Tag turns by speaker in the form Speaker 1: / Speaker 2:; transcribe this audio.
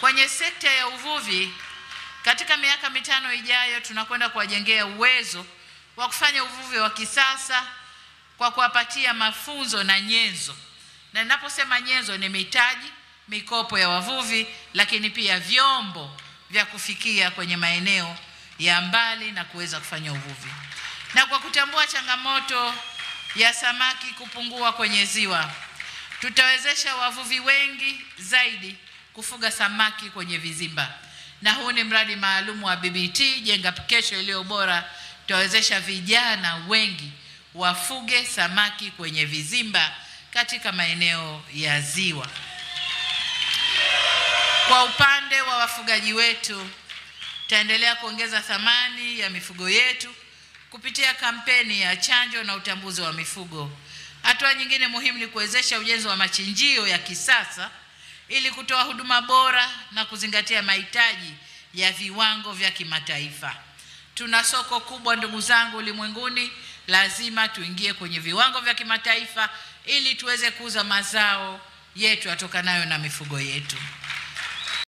Speaker 1: Kwenye sekta ya uvuvi, katika miaka 5 ijayo tunakwenda kuwajengea uwezo wa kufanya uvuvi wa kisasa kwa kuwapatia mafunzo na nyenzo. Na ninaposema nyenzo ni mitaji, mikopo ya wavuvi, lakini pia vyombo vya kufikia kwenye maeneo ya mbali na kuweza kufanya uvuvi. Na kwa kutambua changamoto ya samaki kupungua kwenye ziwa, tutawezesha wavuvi wengi zaidi kufuga samaki kwenye vizimba. Na huu ni mradi maalum wa BBT Jenga Kesho Iliyo Bora. Tutawezesha vijana wengi wafuge samaki kwenye vizimba katika maeneo ya ziwa. Kwa upande wa wafugaji wetu, tutaendelea kuongeza thamani ya mifugo yetu kupitia kampeni ya chanjo na utambuzi wa mifugo. Hatua nyingine muhimu ni kuwezesha ujenzi wa machinjio ya kisasa ili kutoa huduma bora na kuzingatia mahitaji ya viwango vya kimataifa. Tuna soko kubwa ndugu zangu ulimwenguni, lazima tuingie kwenye viwango vya kimataifa ili tuweze kuuza mazao yetu yatokanayo na mifugo yetu.